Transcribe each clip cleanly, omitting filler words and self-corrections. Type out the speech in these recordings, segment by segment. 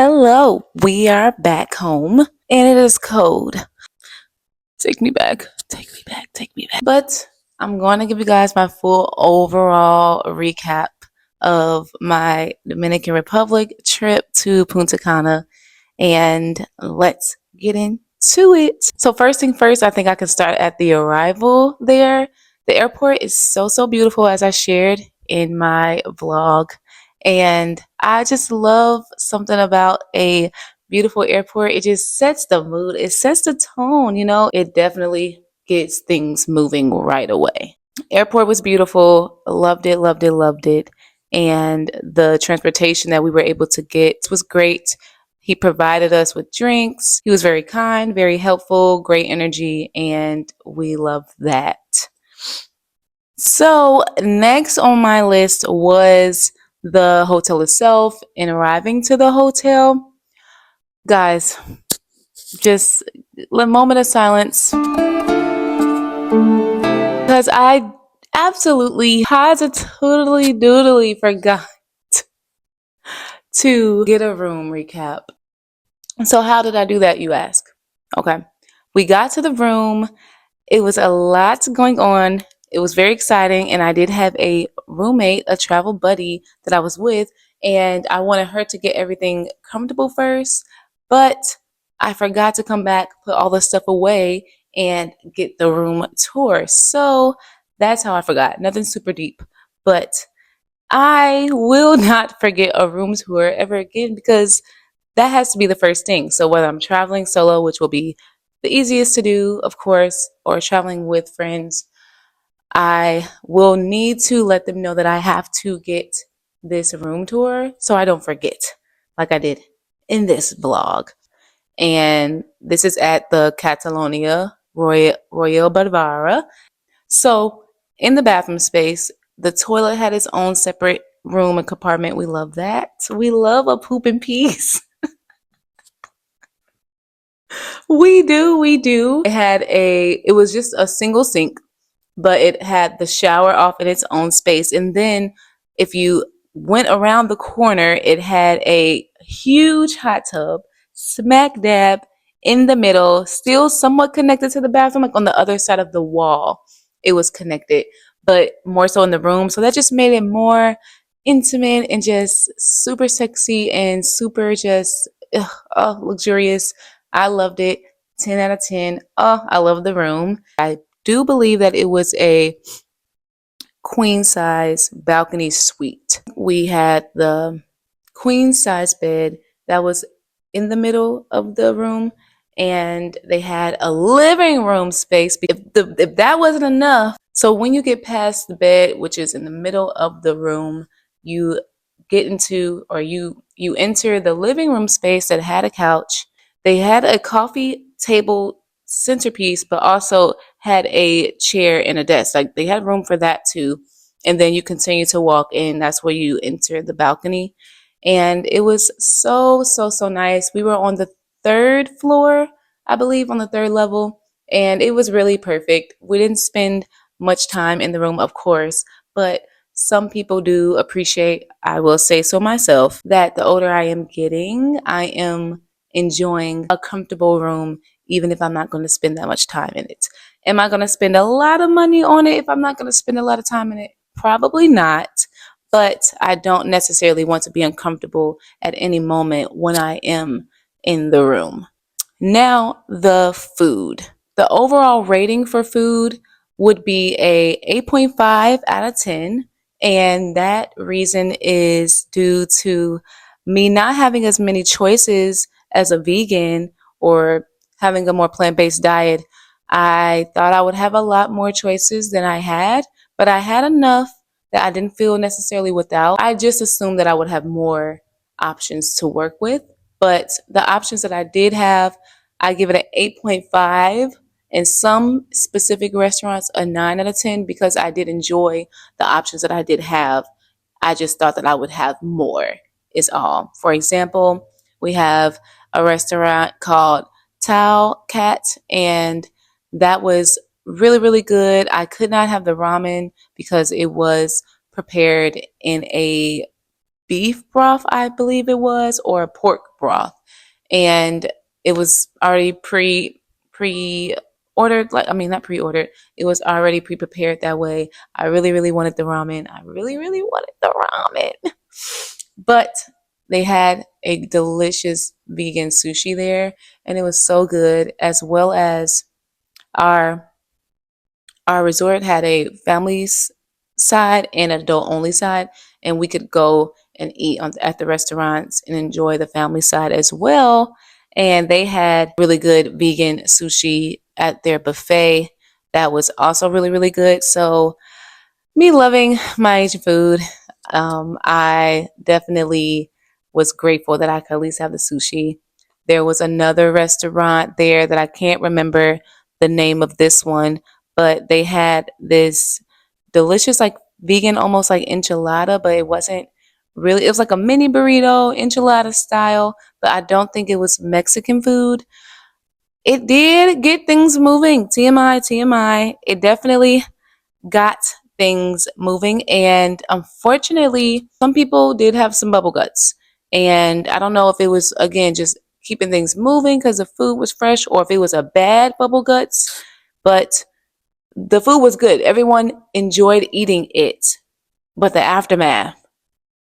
Hello, we are back home and it is cold. Take me back, take me back, take me back. But I'm going to give you guys my full overall recap of my Dominican Republic trip to Punta Cana, and let's get into it. So, first thing first, I think I can start at the arrival there. The airport is so beautiful, as I shared in my vlog. And I just love something about a beautiful airport. It just sets the mood, it sets the tone, it definitely gets things moving right away. Airport was beautiful, loved it, loved it, loved it. And the transportation that we were able to get was great. He provided us with drinks. He was very kind, very helpful, great energy, and we loved that. So, next on my list was the hotel itself and arriving to the hotel. Guys, just a moment of silence because I absolutely positively doodly forgot to get a room recap. So, how did I do that, you ask? Okay. We got to the room. It was a lot going on. It was very exciting. And I did have a roommate, a travel buddy that I was with. And I wanted her to get everything comfortable first. But I forgot to come back, put all the stuff away, and get the room tour. So that's how I forgot. Nothing super deep. But I will not forget a room tour ever again because that has to be the first thing. So whether I'm traveling solo, which will be the easiest to do, of course, or traveling with friends, I will need to let them know that I have to get this room tour so I don't forget, like I did in this vlog. And this is at the Catalonia Royal Barbara. So in the bathroom space, the toilet had its own separate room and compartment. We love that. We love a poop in peace. We do, we do. It was just a single sink, but it had the shower off in its own space. And then if you went around the corner, it had a huge hot tub smack dab in the middle, still somewhat connected to the bathroom, like on the other side of the wall. It was connected, but more so in the room. So that just made it more intimate and just super sexy and super just luxurious. I loved it. 10 out of 10. Oh, I love the room. I do believe that it was a queen size balcony suite. We had the queen size bed that was in the middle of the room, and they had a living room space. If that wasn't enough, so when you get past the bed, which is in the middle of the room, you get into or you enter the living room space that had a couch. They had a coffee table centerpiece, but also had a chair and a desk. Like they had room for that too. And then you continue to walk in. That's where you enter the balcony. And it was so nice. We were on the third floor, I believe, on the third level. And it was really perfect. We didn't spend much time in the room, of course, but some people do appreciate, I will say so myself, that the older I am getting, I am enjoying a comfortable room, even if I'm not going to spend that much time in it. Am I going to spend a lot of money on it if I'm not going to spend a lot of time in it? Probably not. But I don't necessarily want to be uncomfortable at any moment when I am in the room. Now, the food. The overall rating for food would be a 8.5 out of 10. And that reason is due to me not having as many choices as a vegan or having a more plant-based diet. I thought I would have a lot more choices than I had, but I had enough that I didn't feel necessarily without. I just assumed that I would have more options to work with, but the options that I did have, I give it an 8.5. In some specific restaurants, a 9 out of 10 because I did enjoy the options that I did have. I just thought that I would have more, is all. For example, we have a restaurant called Tao Cat, and that was really good. I could not have the ramen because it was prepared in a beef broth, I believe it was, or pork broth. And it was already pre ordered, like, I mean, not pre ordered, it was already pre prepared that way. I really, really wanted the ramen. I really, really wanted the ramen. But they had a delicious vegan sushi there, and it was so good, as well as our our resort had a families side and adult only side, and we could go and eat at the restaurants and enjoy the family side as well. And they had really good vegan sushi at their buffet that was also really, really good. So me loving my Asian food, I definitely was grateful that I could at least have the sushi. There was another restaurant there that I can't remember the name of this one, but they had this delicious, like vegan, almost like enchilada, but it wasn't really, it was like a mini burrito, enchilada style, but I don't think it was Mexican food. It did get things moving. TMI, TMI. It definitely got things moving. And unfortunately, some people did have some bubble guts. And I don't know if it was, again, just keeping things moving because the food was fresh, or if it was a bad bubble guts. But the food was good. Everyone enjoyed eating it. But the aftermath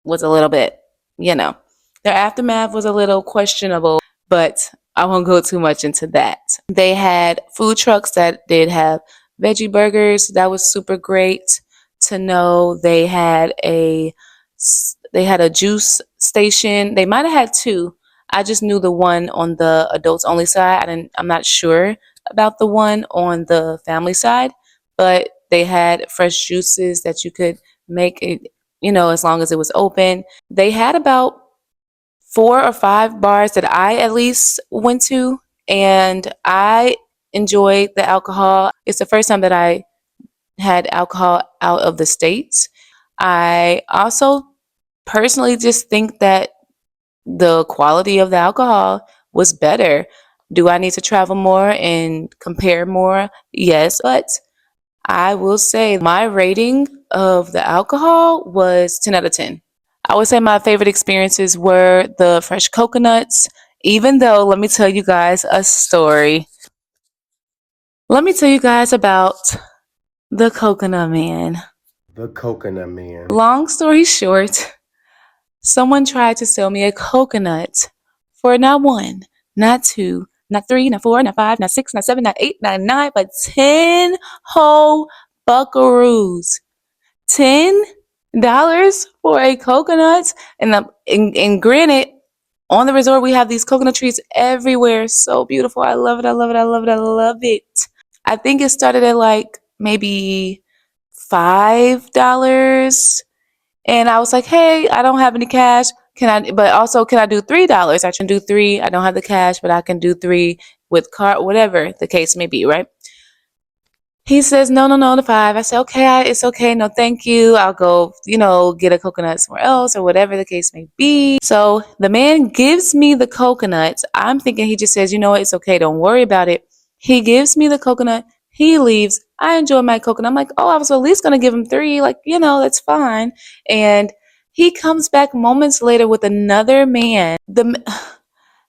was a little bit, you know, their aftermath was a little questionable, but I won't go too much into that. They had food trucks that did have veggie burgers. That was super great to know. They had a juice station. They might have had two. I just knew the one on the adults only side. I'm not sure about the one on the family side, but they had fresh juices that you could make it, as long as it was open. They had about 4 or 5 bars that I at least went to, and I enjoyed the alcohol. It's the first time that I had alcohol out of the States. I also personally just think that the quality of the alcohol was better. Do I need to travel more and compare more? Yes, but I will say my rating of the alcohol was 10 out of 10. I would say my favorite experiences were the fresh coconuts, even though, let me tell you guys a story. Let me tell you guys about the coconut man. The Coconut Man. Long story short, someone tried to sell me a coconut for not one, not two, not three, not four, not five, not six, not seven, not eight, not nine, but 10 whole buckaroos. $10 for a coconut. And granted, on the resort we have these coconut trees everywhere. So beautiful. I love it. I love it. I love it. I love it. I think it started at like maybe $5. And I was like, hey, I don't have any cash. Can I do $3? I can do three. I don't have the cash, but I can do three with card, whatever the case may be, right? He says, no, no, no, the five. I said, okay, it's okay. No, thank you. I'll go, get a coconut somewhere else or whatever the case may be. So the man gives me the coconut. I'm thinking he just says, you know what? It's okay. Don't worry about it. He gives me the coconut. He leaves. I enjoy my coconut. I'm like, oh, I was at least going to give him three. Like, that's fine. And he comes back moments later with another man. The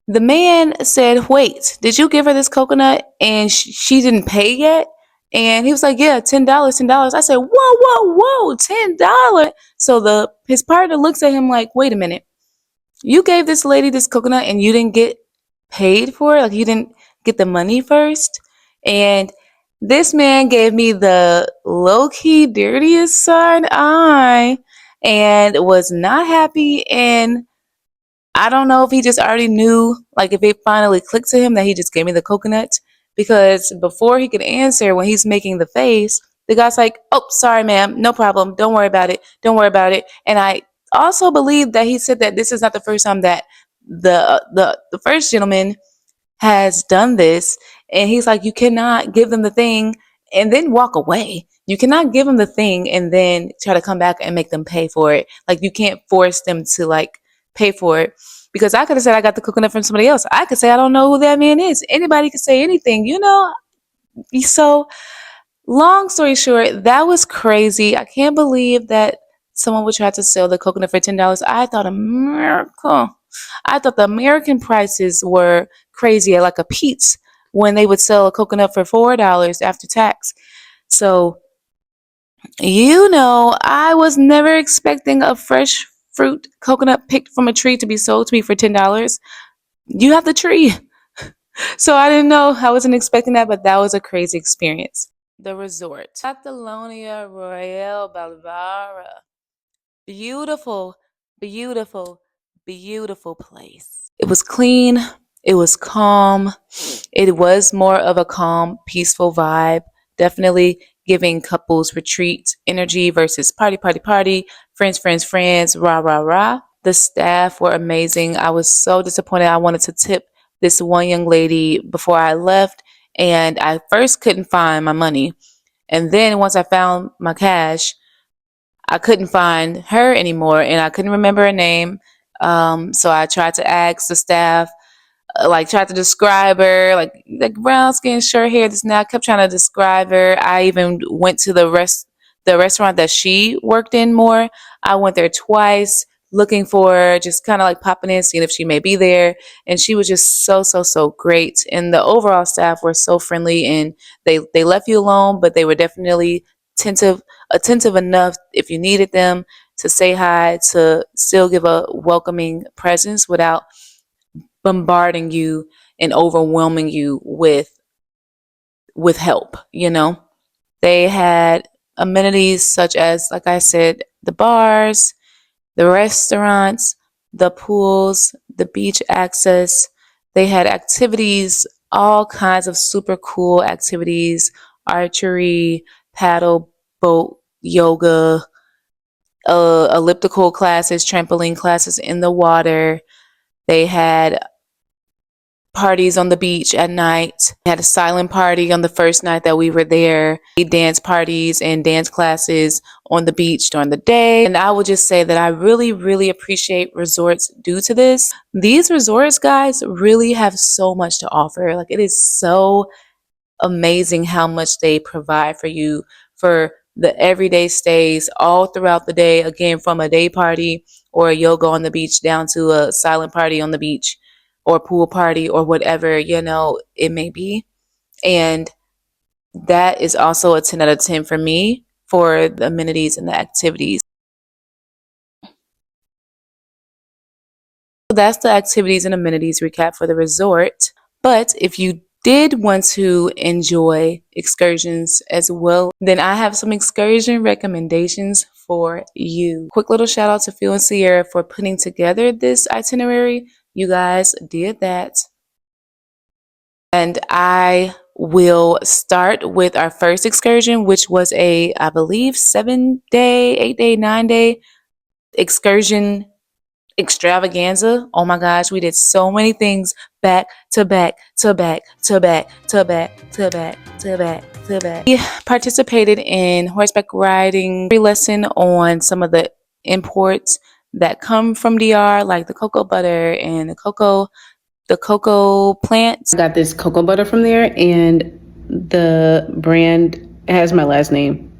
man said, wait, did you give her this coconut and she didn't pay yet? And he was like, yeah, $10, $10. I said, whoa, whoa, whoa, $10. So his partner looks at him like, wait a minute. You gave this lady this coconut and you didn't get paid for it? Like, you didn't get the money first? And this man gave me the low-key dirtiest side eye and was not happy. And I don't know if he just already knew, like if it finally clicked to him that he just gave me the coconut. Because before he could answer, when he's making the face, the guy's like, oh, sorry, ma'am, no problem. Don't worry about it. Don't worry about it. And I also believe that he said that this is not the first time that the first gentleman has done this. And he's like, you cannot give them the thing and then walk away. You cannot give them the thing and then try to come back and make them pay for it. Like, you can't force them to like pay for it. Because I could have said I got the coconut from somebody else. I could say I don't know who that man is. Anybody could say anything, So long story short, that was crazy. I can't believe that someone would try to sell the coconut for $10. I thought America. I thought the American prices were crazy, like a Pete's when they would sell a coconut for $4 after tax. So, I was never expecting a fresh fruit coconut picked from a tree to be sold to me for $10. You have the tree. So I didn't know. I wasn't expecting that, but that was a crazy experience. The resort. Catalonia Royale Balvara. Beautiful, beautiful, beautiful place. It was clean. It was calm. It was more of a calm, peaceful vibe. Definitely giving couples retreat energy versus party, party, party, friends, friends, friends, rah, rah, rah. The staff were amazing. I was so disappointed. I wanted to tip this one young lady before I left, and I first couldn't find my money. And then once I found my cash, I couldn't find her anymore and I couldn't remember her name. So I tried to ask the staff, like tried to describe her, like brown skin, short hair. This now I kept trying to describe her. I even went to the restaurant that she worked in more. I went there twice looking for her, just kind of like popping in, seeing if she may be there. And she was just so so so great. And the overall staff were so friendly, and they left you alone, but they were definitely attentive enough if you needed them to say hi, to still give a welcoming presence without bombarding you and overwhelming you with help. They had amenities such as, like I said, the bars, the restaurants, the pools, the beach access. They had activities, all kinds of super cool activities: archery, paddle boat, yoga, elliptical classes, trampoline classes in the water. They had parties on the beach at night. We had a silent party on the first night that we were there. Dance parties and dance classes on the beach during the day. And I would just say that I really, really appreciate resorts due to this. These resorts, guys, really have so much to offer. Like, it is so amazing how much they provide for you for the everyday stays all throughout the day. Again, from a day party or a yoga on the beach down to a silent party on the beach or pool party or whatever, it may be. And that is also a 10 out of 10 for me for the amenities and the activities. So that's the activities and amenities recap for the resort. But if you did want to enjoy excursions as well, then I have some excursion recommendations for you. Quick little shout out to Phil and Sierra for putting together this itinerary. You guys did that. And I will start with our first excursion, which was I believe, 7-day, 8-day, 9-day excursion extravaganza. Oh my gosh, we did so many things back to back to back to back to back to back to back to back. We participated in horseback riding, free lesson on some of the imports that come from DR, like the cocoa butter and the cocoa plants. I got this cocoa butter from there, and the brand has my last name.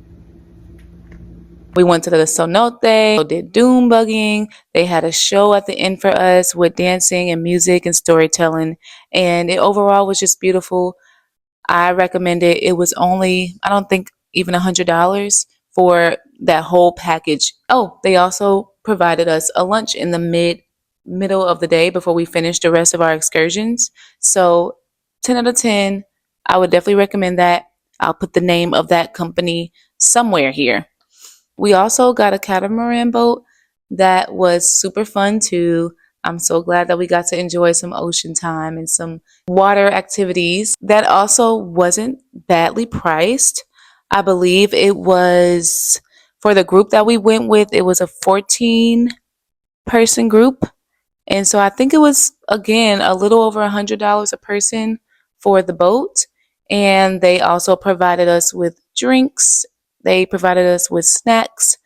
We went to the cenote, did dune bugging. They had a show at the end for us with dancing and music and storytelling. And it overall was just beautiful. I recommend it. It was only, I don't think, even $100 for that whole package. Oh, they also provided us a lunch in the middle of the day before we finished the rest of our excursions. So 10 out of 10, I would definitely recommend that. I'll put the name of that company somewhere here. We also got a catamaran boat that was super fun too. I'm so glad that we got to enjoy some ocean time and some water activities. That also wasn't badly priced. I believe it was, for the group that we went with, it was a 14-person group. And so I think it was, again, a little over $100 a person for the boat. And they also provided us with drinks. They provided us with snacks.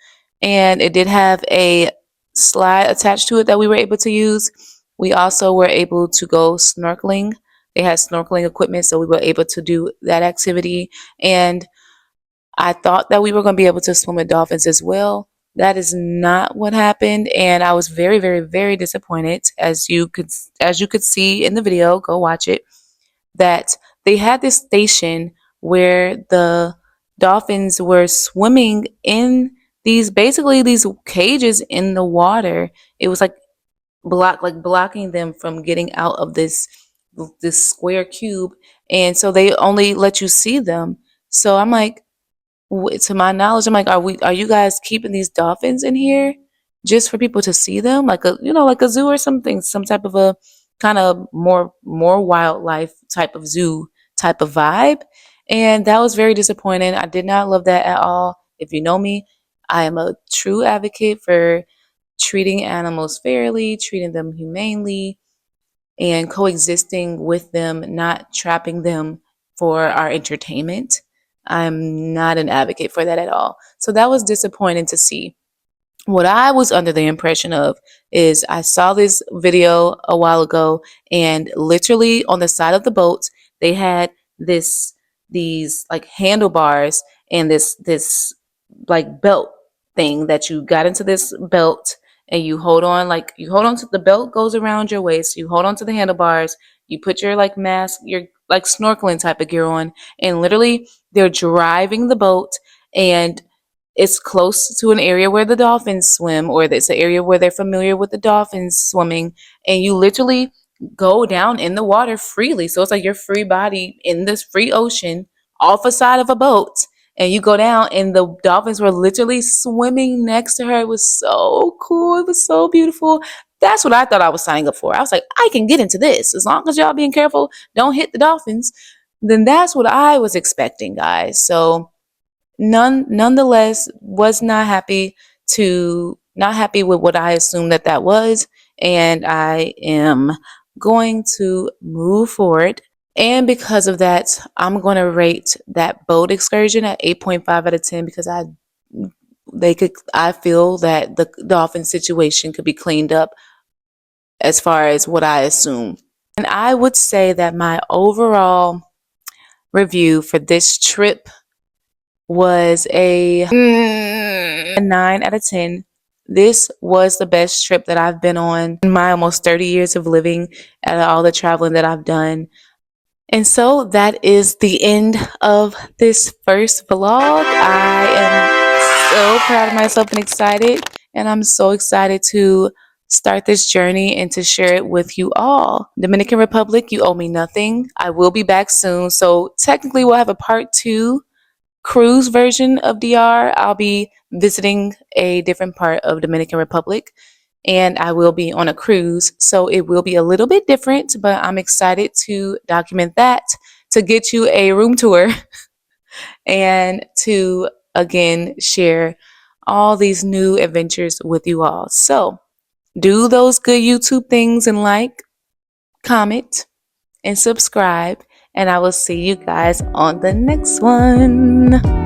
And it did have a slide attached to it that we were able to use. We also were able to go snorkeling. They had snorkeling equipment, so we were able to do that activity. And I thought that we were going to be able to swim with dolphins as well, That is not what happened, and I was very, very, very disappointed. As you could see in the video, go watch it. That they had this station where the dolphins were swimming in these cages in the water. It was like blocking them from getting out of this square cube, and so they only let you see them. So I'm like, to my knowledge, I'm like, are you guys keeping these dolphins in here just for people to see them, like like a zoo or something, some type of a kind of more wildlife type of zoo type of vibe? And that was very disappointing. I did not love that at all. If you know me, I am a true advocate for treating animals fairly, treating them humanely, and coexisting with them, not trapping them for our entertainment. I'm not an advocate for that at all. So that was disappointing to see. What I was under the impression of is I saw this video a while ago, and literally on the side of the boat, they had these like handlebars and this like belt thing that you got into this belt, and you hold on to the belt, goes around your waist, you hold on to the handlebars, you put your like mask, your like snorkeling type of gear on, and literally they're driving the boat, and it's close to an area where the dolphins swim, or it's an area where they're familiar with the dolphins swimming, and you literally go down in the water freely. So it's like your free body in this free ocean off a side of a boat, and you go down, and the dolphins were literally swimming next to her. It was so cool. It was so beautiful. That's what I thought I was signing up for. I was like, I can get into this as long as y'all being careful, don't hit the dolphins. Then that's what I was expecting, guys. So nonetheless, was not happy with what I assumed that was, and I am going to move forward. And because of that, I'm going to rate that boat excursion at 8.5 out of 10, because I feel that the dolphin situation could be cleaned up as far as what I assume. And I would say that my overall review for this trip was a 9 out of 10. This was the best trip that I've been on in my almost 30 years of living, and all the traveling that I've done. And so that is the end of this first vlog. I am so proud of myself and excited, and I'm so excited to start this journey and to share it with you all. Dominican Republic, you owe me nothing. I will be back soon. So technically we'll have a part 2 cruise version of DR. I'll be visiting a different part of Dominican Republic, and I will be on a cruise. So it will be a little bit different, but I'm excited to document that, to get you a room tour, and to again share all these new adventures with you all. So do those good YouTube things and like, comment, and subscribe, and I will see you guys on the next one.